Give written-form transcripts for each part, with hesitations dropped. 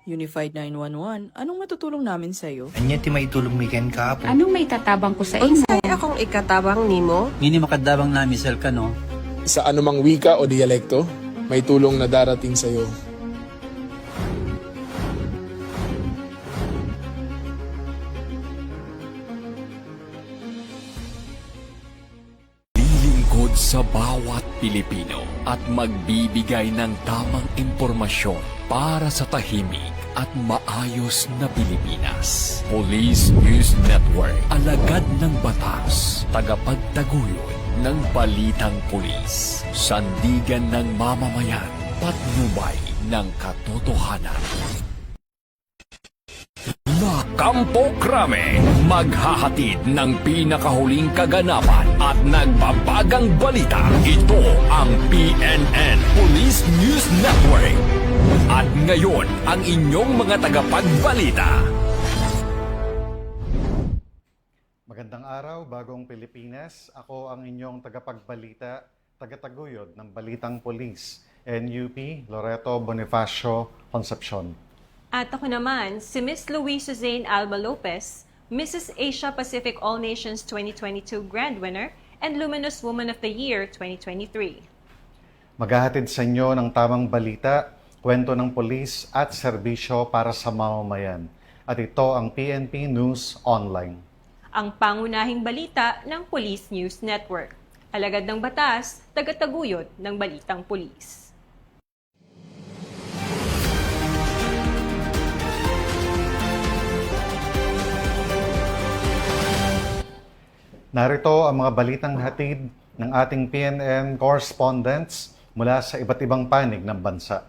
Unified 911, anong matutulong namin sa'yo? Anya ti maitulong mi ken kahapon. Anong may tatabang ko sa imo? Unsay akong ikatabang nimo? Ngini makadabang na misal ka no. Sa anumang wika o dialekto, may tulong na darating sa iyo. Lilingkod sa bawat Pilipino at magbibigay ng tamang impormasyon para sa tahimik at maayos na Pilipinas. Police News Network, alagad ng batas, tagapagtaguyod ng balitang pulis, sandigan ng mamamayan, patnubay ng katotohanan. Na Kampo Krame, maghahatid ng pinakahuling kaganapan at nagbabagang balita. Ito ang PNN Police News Network. At ngayon, ang inyong mga tagapagbalita. Magandang araw, Bagong Pilipinas. Ako ang inyong tagapagbalita, tagataguyod ng Balitang Pulis, NUP Loreto Bonifacio Concepcion. At ako naman, si Miss Louise Suzanne Alba Lopez, Mrs. Asia Pacific All Nations 2022 Grand Winner and Luminous Woman of the Year 2023. Maghahatid sa inyo ng tamang balita, kwento ng pulis at serbisyo para sa mamamayan. At ito ang PNP News Online. Ang pangunahing balita ng Police News Network. Alagad ng batas, tagataguyod ng balitang pulis. Narito ang mga balitang hatid ng ating PNN correspondents mula sa iba't ibang panig ng bansa.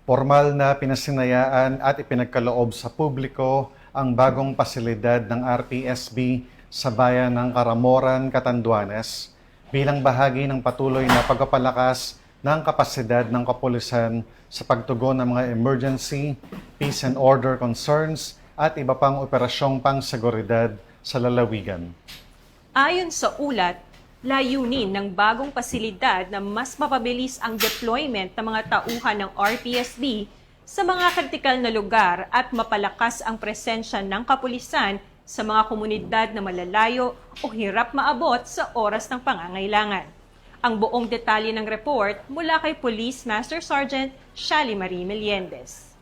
Formal na pinasinayaan at ipinagkaloob sa publiko ang bagong pasilidad ng RPSB sa bayan ng Karamoran, Catanduanes bilang bahagi ng patuloy na pagpapalakas ng kapasidad ng kapulisan sa pagtugon ng mga emergency, peace and order concerns at iba pang operasyong pangseguridad sa lalawigan. Ayon sa ulat, layunin ng bagong pasilidad na mas mapabilis ang deployment ng mga tauhan ng RPSB sa mga kritikal na lugar at mapalakas ang presensya ng kapulisan sa mga komunidad na malalayo o hirap maabot sa oras ng pangangailangan. Ang buong detalye ng report mula kay Police Master Sergeant Shally Marie Meliendez.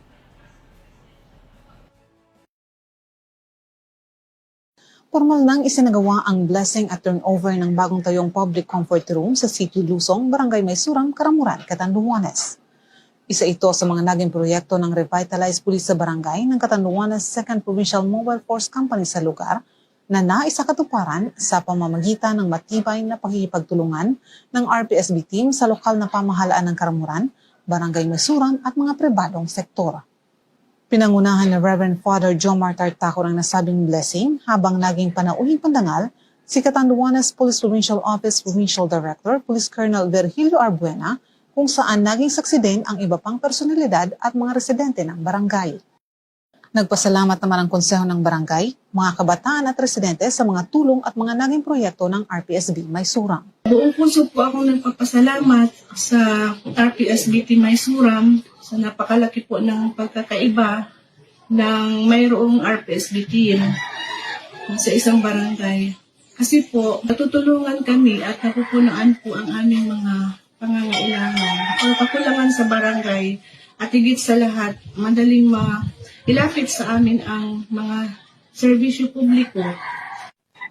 Formal nang isinagawa ang blessing at turnover ng bagong tayong public comfort room sa Sitio Lusong, Barangay Maysurang, Karamuran, Catanduanes. Isa ito sa mga naging proyekto ng Revitalized Police sa Barangay ng Catanduanes 2nd Provincial Mobile Force Company sa lugar na naisakatuparan sa pamamagitan ng matibay na pakikipagtulungan ng RPSB team sa lokal na pamahalaan ng Karamuran, Barangay Maysurang at mga pribadong sektor. Pinangunahan ni Reverend Father Jomar Tartaco ng nasabing blessing habang naging panauhing pandangal si Catanduanes Police Provincial Office Provincial Director Police Colonel Virgilio Arbuena kung saan naging saksi din ang iba pang personalidad at mga residente ng barangay. Nagpasalamat naman ang konseho ng barangay, mga kabataan at residente sa mga tulong at mga naging proyekto ng RPSB Maysurang. Buong puso po ako nagpapasalamat sa RPSB Team Maysurang sa napakalaki po ng pagkakaiba ng mayroong RPSB team sa isang barangay. Kasi po, natutulungan kami at napupunaan po ang aming mga pangangailangan. Ang kakulangan sa barangay at higit sa lahat, madaling ilapit sa amin ang mga serbisyo publiko.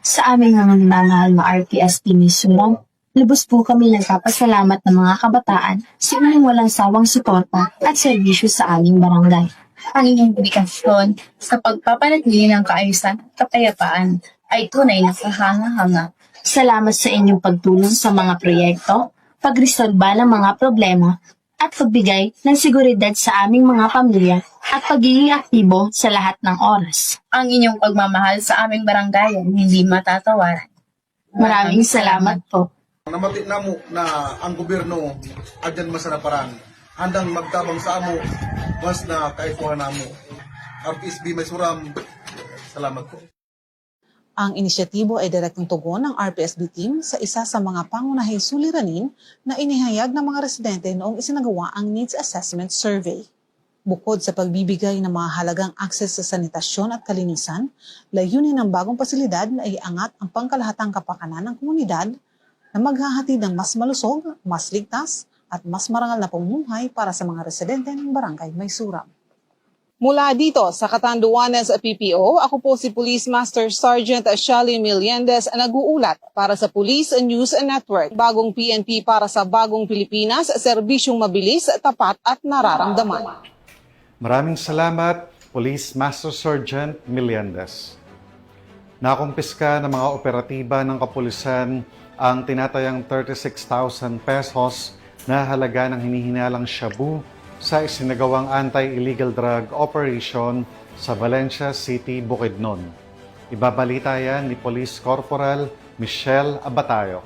Sa aming mga minamahal na RPSB Maysurang, lubos po kami nagpapasalamat ng mga kabataan sa inyong walang sawang suporta at serbisyo sa aming barangay. Ang inyong dedikasyon sa pagpapanatili ng kaayusan at kapayapaan ay tunay na kahanga-hanga. Salamat sa inyong pagtulong sa mga proyekto, pagresolba ng mga problema, at pagbigay ng seguridad sa aming mga pamilya at pagiging aktibo sa lahat ng oras. Ang inyong pagmamahal sa aming barangay ay hindi matatawaran. Maraming salamat po. Namati na mo na ang gobyerno adyan mas na parang handang magtabang sa amo mas na kaipuhan namo. RPSB Maysurang, salamat po. Ang inisyatibo ay direktong tugon ng RPSB team sa isa sa mga pangunahing suliranin na inihayag ng mga residente noong isinagawa ang Needs Assessment Survey. Bukod sa pagbibigay ng mga halagang akses sa sanitasyon at kalinisan, layunin ng bagong pasilidad na iangat ang pangkalahatang kapakanan ng komunidad na maghahatid ng mas malusog, mas ligtas at mas marangal na pamumuhay para sa mga residente ng Barangay Maysuram. Mula dito sa Catanduanes PPO, ako po si Police Master Sergeant Shally Meliendez nag-uulat para sa Police News Network. Bagong PNP para sa bagong Pilipinas, serbisyong mabilis, tapat at nararamdaman. Maraming salamat, Police Master Sergeant Meliendez. Nakumpiska ng mga operatiba ng kapulisan ang tinatayang 36,000 pesos na halaga ng hinihinalang shabu sa isinagawang anti-illegal drug operation sa Valencia City, Bukidnon. Ibabalita yan ni Police Corporal Michelle Abatayo.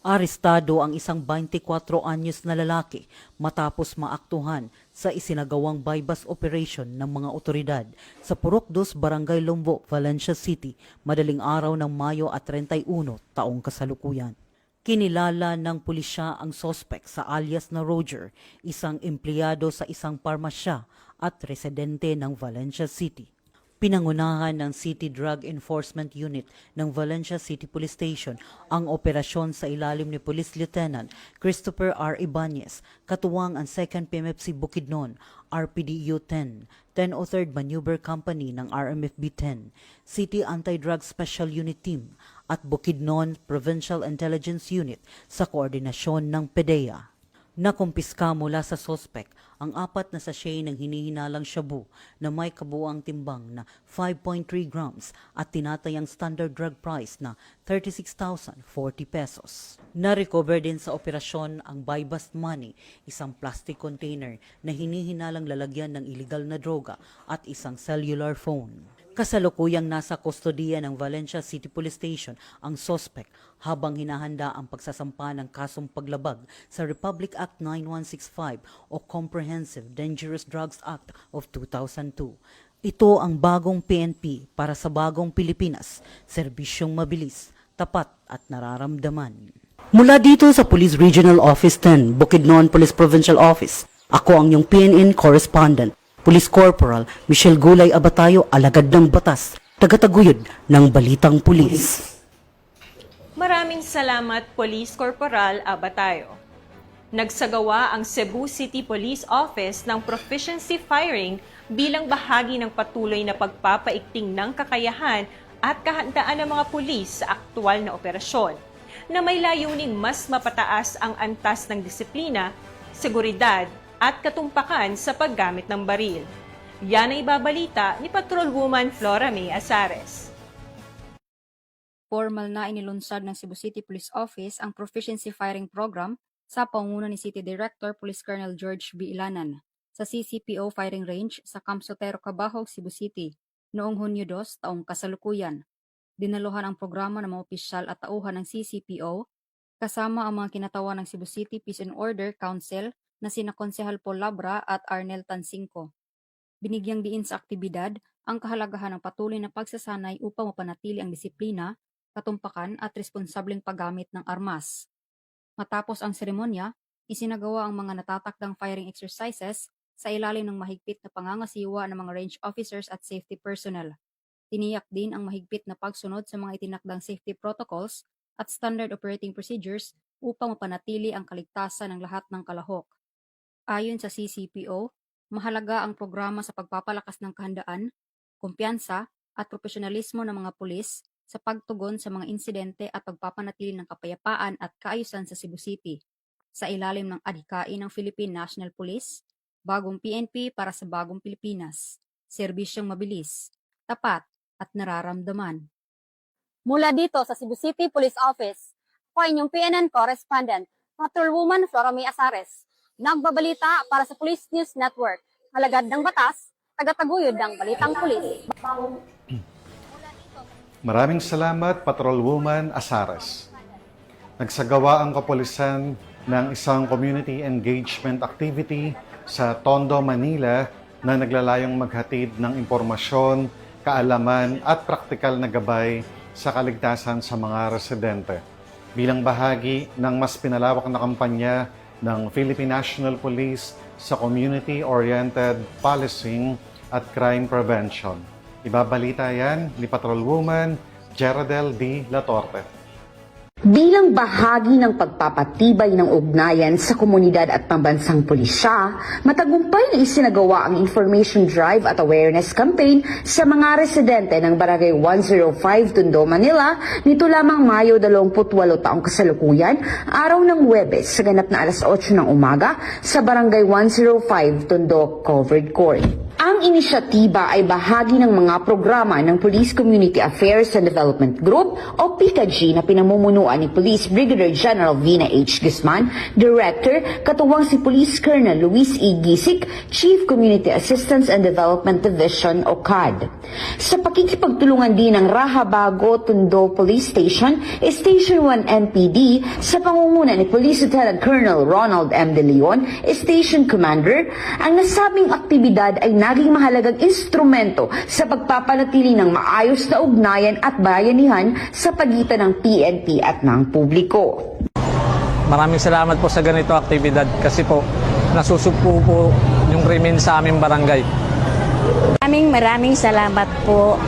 Arestado ang isang 24 anyos na lalaki matapos maaktuhan sa isinagawang bypass operation ng mga otoridad sa Purok 2, Barangay Lombok, Valencia City, madaling araw ng Mayo at 31 taong kasalukuyan. Kinilala ng pulisya ang sospek sa alias na Roger, isang empleyado sa isang parmasya at residente ng Valencia City. Pinangunahan ng City Drug Enforcement Unit ng Valencia City Police Station ang operasyon sa ilalim ni Police Lieutenant Christopher R. Ibanez, katuwang ang 2nd PMFC Bukidnon, RPDU 10, 1003rd Maneuver Company ng RMFB 10, City Anti-Drug Special Unit Team at Bukidnon Provincial Intelligence Unit sa koordinasyon ng PDEA. Nakumpiska mula sa sospek ang 4 na sachet ng hinihinalang shabu na may kabuuang timbang na 5.3 grams at tinatayang standard drug price na 36,040 pesos. Na-recover din sa operasyon ang buy-bust money, isang plastic container na hinihinalang lalagyan ng illegal na droga at isang cellular phone. Kasalukuyang nasa kustodiya ng Valencia City Police Station ang sospek habang hinahanda ang pagsasampa ng kasong paglabag sa Republic Act 9165 o Comprehensive Dangerous Drugs Act of 2002. Ito ang bagong PNP para sa bagong Pilipinas, serbisyong mabilis, tapat at nararamdaman. Mula dito sa Police Regional Office 10, Bukidnon Police Provincial Office, ako ang iyong PNN correspondent, Police Corporal Michelle Gulay Abatayo, alagad ng batas, tagataguyod ng Balitang Pulis. Maraming salamat, Police Corporal Abatayo. Nagsagawa ang Cebu City Police Office ng proficiency firing bilang bahagi ng patuloy na pagpapaikting ng kakayahan at kahandaan ng mga pulis sa aktual na operasyon, na may layuning mas mapataas ang antas ng disiplina, seguridad, at katumpakan sa paggamit ng baril. Yan ay ibabalita ni Patrolwoman Flora May Azares. Formal na inilunsad ng Cebu City Police Office ang Proficiency Firing Program sa pangunguna ni City Director Police Colonel George B. Ilanan sa CCPO Firing Range sa Camp Sotero, Cabahog, Cebu City noong Hunyo 2 taong kasalukuyan. Dinaluhan ang programa ng mga opisyal at tauhan ng CCPO kasama ang mga kinatawan ng Cebu City Peace and Order Council na sina Konsehal Paul Labra at Arnel Tansingco. Binigyang diin sa aktibidad ang kahalagahan ng patuloy na pagsasanay upang mapanatili ang disiplina, katumpakan at responsableng paggamit ng armas. Matapos ang seremonya, isinagawa ang mga natatakdang firing exercises sa ilalim ng mahigpit na pangangasiwa ng mga range officers at safety personnel. Tiniyak din ang mahigpit na pagsunod sa mga itinakdang safety protocols at standard operating procedures upang mapanatili ang kaligtasan ng lahat ng kalahok. Ayon sa CCPO, mahalaga ang programa sa pagpapalakas ng kahandaan, kumpiyansa at profesionalismo ng mga pulis sa pagtugon sa mga insidente at pagpapanatili ng kapayapaan at kaayusan sa Cebu City sa ilalim ng adhikain ng Philippine National Police, bagong PNP para sa bagong Pilipinas, serbisyong mabilis, tapat at nararamdaman. Mula dito sa Cebu City Police Office, ako inyong PNN correspondent, Patrolwoman Flora May Azares, nagbabalita para sa Police News Network, alagad ng batas, tagataguyod ng Balitang Pulis. Maraming salamat, Patrolwoman Azares. Nagsagawa ang kapulisan ng isang community engagement activity sa Tondo, Manila na naglalayong maghatid ng impormasyon kaalaman at praktikal na gabay sa kaligtasan sa mga residente. Bilang bahagi ng mas pinalawak na kampanya ng Philippine National Police sa community-oriented policing at crime prevention. Ibabalita yan ni Patrolwoman Jeradel D. Latorte. Bilang bahagi ng pagpapatibay ng ugnayan sa komunidad at pambansang pulisya, matagumpay na isinagawa ang information drive at awareness campaign sa mga residente ng Barangay 105 Tondo, Manila nito lamang Mayo 28 taong kasalukuyan, araw ng Huwebes sa ganap na alas 8 ng umaga sa Barangay 105 Tondo Covered Court. Ang inisyatiba ay bahagi ng mga programa ng Police Community Affairs and Development Group o PCAG na pinamumunuan ni Police Brigadier General Vina H. Guzman, Director, katuwang si Police Colonel Luis E. Gisik, Chief Community Assistance and Development Division o CAD. Sa pakikipagtulungan din ng Rahabago Tondo Police Station, Station 1 NPD sa pangunguna ni Police Lieutenant Colonel Ronald M. De Leon, Station Commander, ang nasabing aktibidad ay naging mahalagang instrumento sa pagpapanatili ng maayos na ugnayan at bayanihan sa pagitan ng PNP at ng publiko. Maraming salamat po sa ganito aktibidad kasi po nasusugpo po yung krimen sa aming barangay. Maraming salamat po.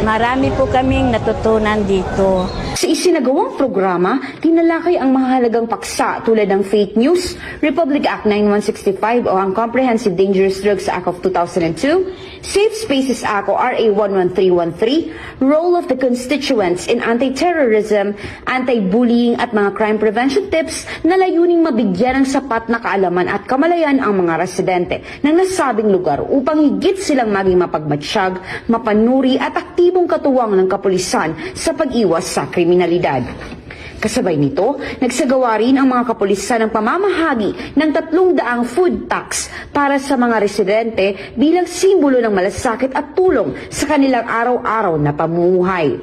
Marami po kaming natutunan dito. Sa isinagawang programa, tinalakay ang mahalagang paksa tulad ng fake news, Republic Act 9165 o ang Comprehensive Dangerous Drugs Act of 2002, Safe Spaces Act o RA 11313, role of the constituents in anti-terrorism, anti-bullying at mga crime prevention tips na layuning mabigyan ng sapat na kaalaman at kamalayan ang mga residente ng nasabing lugar upang higit silang maging mapagmatsyag, mapanuri at aktibong katuwang ng kapulisan sa pag-iwas sa kriminalidad. Kasabay nito, nagsagawa rin ang mga kapulisan ng pamamahagi ng 300 food tax para sa mga residente bilang simbolo ng malasakit at tulong sa kanilang araw-araw na pamumuhay.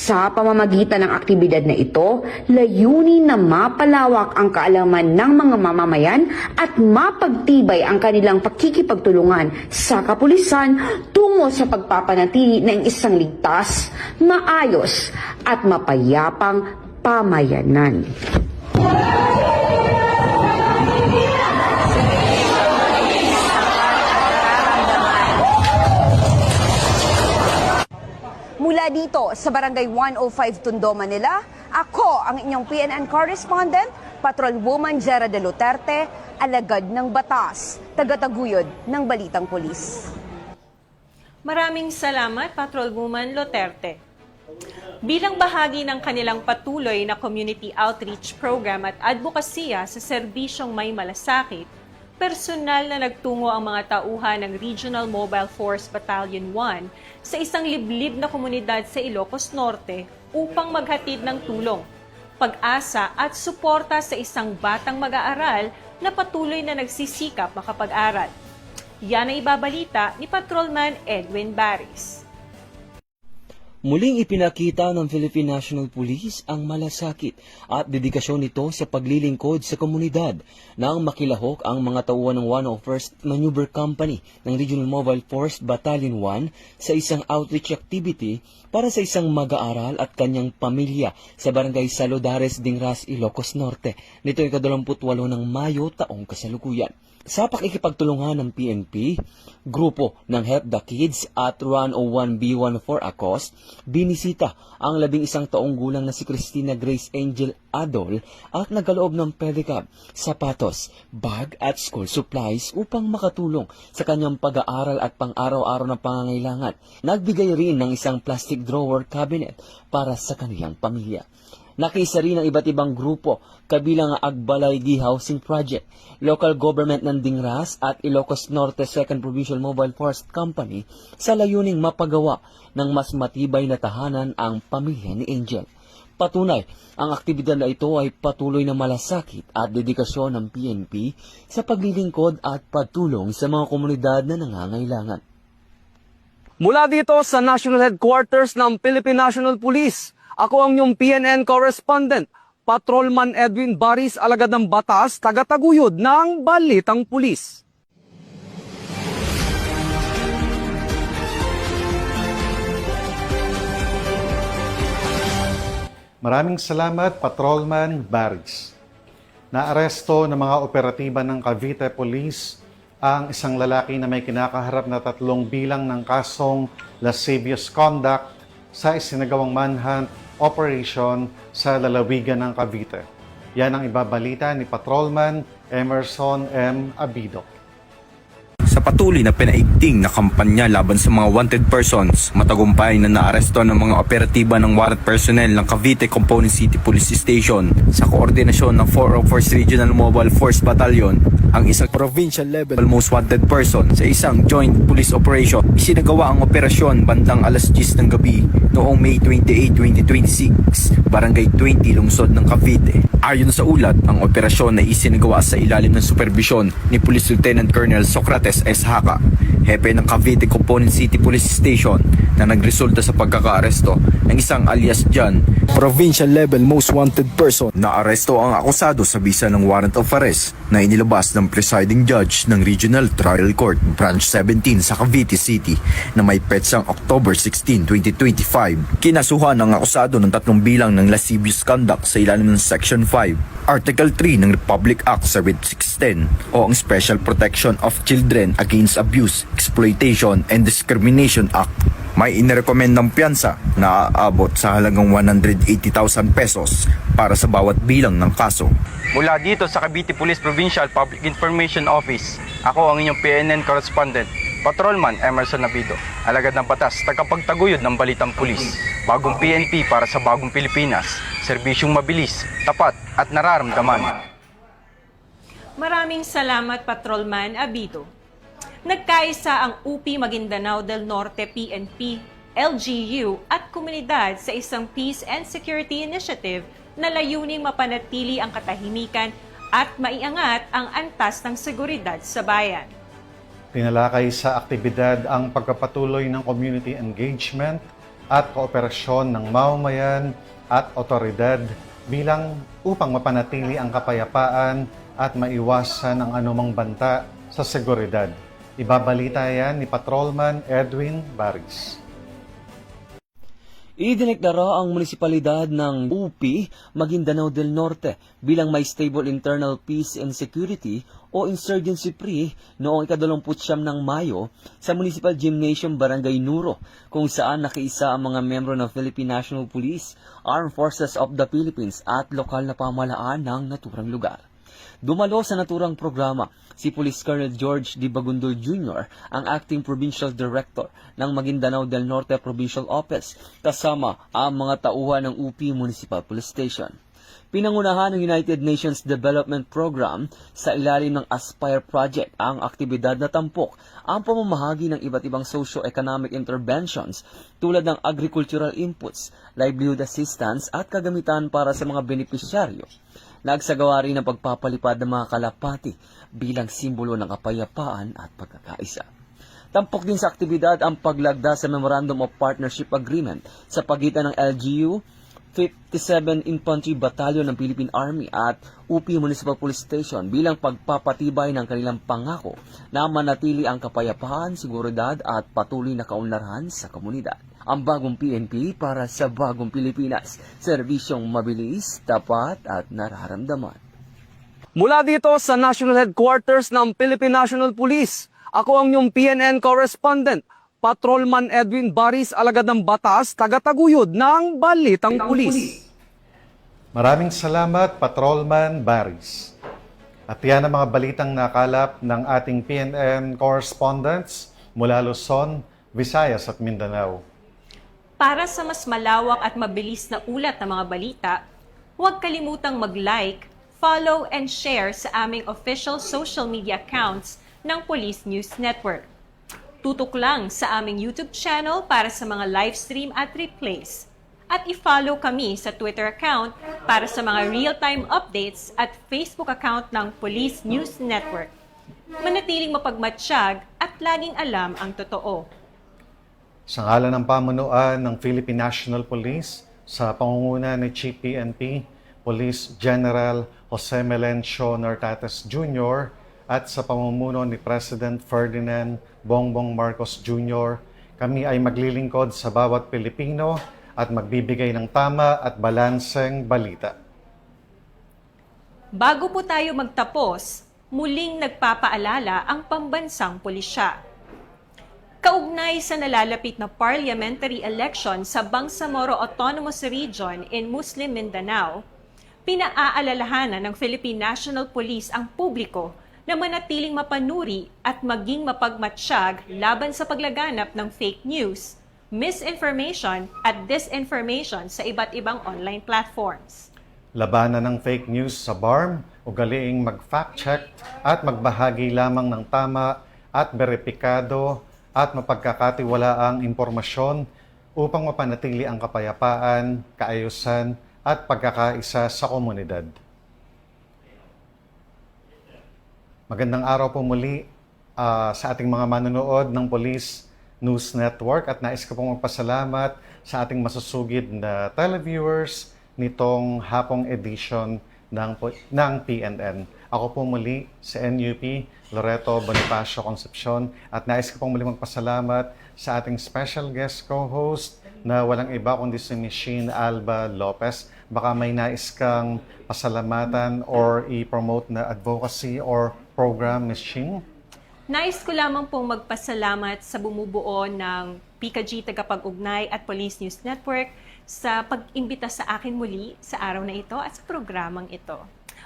Sa pamamagitan ng aktibidad na ito, layunin na mapalawak ang kaalaman ng mga mamamayan at mapagtibay ang kanilang pakikipagtulungan sa kapulisan tungo sa pagpapanatili ng isang ligtas, maayos at mapayapang pamayanan. Mula dito sa Barangay 105 Tondo, Manila, ako ang inyong PNN correspondent, Patrolwoman Jeradel Duterte, alagad ng batas, tagataguyod ng Balitang Pulis. Maraming salamat, Patrolwoman Duterte. Bilang bahagi ng kanilang patuloy na community outreach program at advokasya sa serbisyong may malasakit, personal na nagtungo ang mga tauhan ng Regional Mobile Force Battalion 1 sa isang liblib na komunidad sa Ilocos Norte upang maghatid ng tulong, pag-asa at suporta sa isang batang mag-aaral na patuloy na nagsisikap makapag-aral. Yan ay ibabalita ni Patrolman Edwin Baris. Muling ipinakita ng Philippine National Police ang malasakit at dedikasyon nito sa paglilingkod sa komunidad nang makilahok ang mga tauhan ng 101st Maneuver Company ng Regional Mobile Force Battalion 1 sa isang outreach activity para sa isang mag-aaral at kanyang pamilya sa Barangay Saludares, Dingras, Ilocos Norte. Nito ay 28 ng Mayo taong kasalukuyan. Sa pakikipagtulungan ng PNP, grupo ng Help the Kids at 101B14 ACOS, binisita ang 11 taong gulang na si Christina Grace Angel Adol at nagkaloob ng pedicab, sapatos, bag at school supplies upang makatulong sa kanyang pag-aaral at pang-araw-araw na pangangailangan. Nagbigay rin ng isang plastic drawer cabinet para sa kanilang pamilya. Nakiisa rin ang iba't ibang grupo, kabilang ang Agbalay Housing Project, local government ng Dingras at Ilocos Norte 2nd Provincial Mobile Forest Company sa layuning mapagawa ng mas matibay na tahanan ang pamilya ni Angel. Patunay, ang aktibidad na ito ay patuloy na malasakit at dedikasyon ng PNP sa paglilingkod at pagtulong sa mga komunidad na nangangailangan. Mula dito sa National Headquarters ng Philippine National Police, ako ang inyong PNN correspondent, Patrolman Edwin Baris, alagad ng batas, tagataguyod ng Balitang Pulis. Maraming salamat, Patrolman Baris. Naaresto ng mga operatiba ng Cavite Police ang isang lalaki na may kinakaharap na 3 bilang ng kasong lascivious conduct sa isinagawang manhunt operation sa lalawigan ng Cavite. Yan ang ibabalita ni Patrolman Emerson M. Abido. Sa patuloy na pinaigting na kampanya laban sa mga wanted persons, matagumpay na naaresto ng mga operatiba ng warrant personnel ng Cavite Component City Police Station sa koordinasyon ng 401st Regional Mobile Force Battalion ang isang provincial level most wanted person sa isang joint police operation. Isinagawa ang operasyon bandang alas 10 ng gabi noong May 28, 2026, Barangay 20, lungsod ng Cavite. Ayon sa ulat, ang operasyon ay isinagawa sa ilalim ng supervisyon ni Police Lieutenant Colonel Socrates S. Haka, hepe ng Cavite Component City Police Station, na nagresulta sa pagkakaaresto ng isang alias John, provincial level most wanted person. Naaresto ang akusado sa bisa ng warrant of arrest na inilabas ng presiding judge ng Regional Trial Court Branch 17 sa Cavite City na may petsang October 16, 2025. Kinasuhan ang akusado ng 3 bilang ng lascivious conduct sa ilalim ng Section 5, Article 3 ng Republic Act 7610 o ang Special Protection of Children Against Abuse, Exploitation and Discrimination Act. May inirekomend ng piyansa na aabot sa halagang 180,000 pesos para sa bawat bilang ng kaso. Mula dito sa Cavite Police Provincial Public Information Office, ako ang inyong PNN correspondent, Patrolman Emerson Abido, alagad ng batas, tagapagtaguyod ng Balitang Pulis. Bagong PNP para sa bagong Pilipinas, serbisyong mabilis, tapat at nararamdaman. Maraming salamat, Patrolman Abido. Nagkaisa ang UP Maguindanao del Norte PNP, LGU at komunidad sa isang Peace and Security Initiative na layuning mapanatili ang katahimikan at maiangat ang antas ng seguridad sa bayan. Tinalakay sa aktibidad ang pagpapatuloy ng community engagement at kooperasyon ng mamamayan at otoridad bilang upang mapanatili ang kapayapaan at maiwasan ang anumang banta sa seguridad. Ibabalita yan ni Patrolman Edwin Baris. Idineklara ang munisipalidad ng UP Maguindanao del Norte bilang may stable internal peace and security o insurgency-free noong 29 ng Mayo sa Municipal Gymnasium Barangay Nuro, kung saan nakiisa ang mga membro ng Philippine National Police, Armed Forces of the Philippines at lokal na pamahalaan ng naturang lugar. Dumalo sa naturang programa si Police Colonel George D. Bagundol Jr., ang Acting Provincial Director ng Maguindanao del Norte Provincial Office, kasama ang mga tauhan ng UP Municipal Police Station. Pinangunahan ng United Nations Development Program sa ilalim ng Aspire Project ang aktibidad na tampok ang pamamahagi ng iba't ibang socio-economic interventions tulad ng agricultural inputs, livelihood assistance at kagamitan para sa mga benepisyaryo. Nagsagawa rin ng pagpapalipad ng mga kalapati bilang simbolo ng kapayapaan at pagkakaisa. Tampok din sa aktibidad ang paglagda sa Memorandum of Partnership Agreement sa pagitan ng LGU, 57 Infantry Battalion ng Philippine Army at UP Municipal Police Station bilang pagpapatibay ng kanilang pangako na manatili ang kapayapaan, seguridad at patuloy na kaunlaran sa komunidad. Ang bagong PNP para sa bagong Pilipinas, serbisyong mabilis, tapat at nararamdaman. Mula dito sa National Headquarters ng Philippine National Police, ako ang inyong PNN correspondent, Patrolman Edwin Baris, alagad ng batas, tagataguyod ng Balitang Pulis. Maraming salamat, Patrolman Baris. At yan ang mga balitang nakalap ng ating PNN correspondents mula Luzon, Visayas at Mindanao. Para sa mas malawak at mabilis na ulat ng mga balita, Huwag kalimutang mag-like, follow, and share sa aming official social media accounts ng Police News Network. Tutok lang sa aming YouTube channel para sa mga live stream at replays. At i-follow kami sa Twitter account para sa mga real-time updates at Facebook account ng Police News Network. Manatiling mapagmatsyag at laging alam ang totoo. Sa ngalan ng pamunuan ng Philippine National Police, sa pangunguna ni Chief PNP, Police General Jose Melencio Nartates Jr., at sa pamumuno ni President Ferdinand Bongbong Marcos Jr., kami ay maglilingkod sa bawat Pilipino at magbibigay ng tama at balanseng balita. Bago po tayo magtapos, muling nagpapaalala ang pambansang pulisya. Kaugnay sa nalalapit na parliamentary election sa Bangsamoro Autonomous Region in Muslim Mindanao, pinaaalalahanan ng Philippine National Police ang publiko na manatiling mapanuri at maging mapagmatsyag laban sa paglaganap ng fake news, misinformation at disinformation sa iba't ibang online platforms. Labanan ng fake news sa BARM, ugaliing mag-fact-check at magbahagi lamang ng tama at beripikado at mapagkakatiwalaang impormasyon upang mapanatili ang kapayapaan, kaayusan at pagkakaisa sa komunidad. Magandang araw po muli sa ating mga manonood ng Police News Network at nais ko pong magpasalamat sa ating masusugid na televiewers nitong hapong edition ng PNN. Ako po muli si NUP Loreto Bonifacio Concepcion at nais ko pong muli magpasalamat sa ating special guest co-host na walang iba kundi si Ms. Sheen Alba Lopez. Baka may nais kang pasalamatan or i-promote na advocacy or program, Ms. Sheen? Nais ko lamang pong magpasalamat sa bumubuo ng PKG Tagapag-Ugnay at Police News Network sa pag-imbita sa akin muli sa araw na ito at sa programang ito.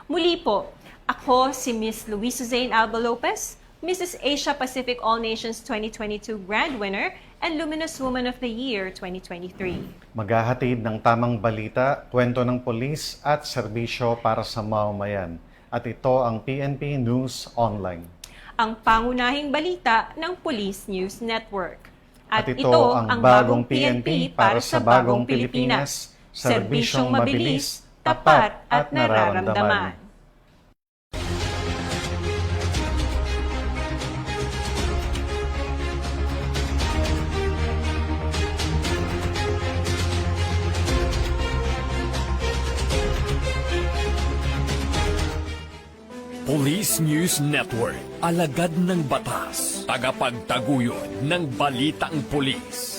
Muli po, ako si Ms. Luis Suzanne Alba Lopez, Mrs. Asia Pacific All Nations 2022 Grand Winner and Luminous Woman of the Year 2023. Maghahatid ng tamang balita, kwento ng polis at serbisyo para sa mamamayan. At ito ang PNP News Online. Ang pangunahing balita ng Police News Network. At ito ang bagong PNP para sa bagong Pilipinas, serbisyong mabilis, tapat at nararamdaman. Police News Network, alagad ng batas, tagapagtaguyod ng balitang pulis.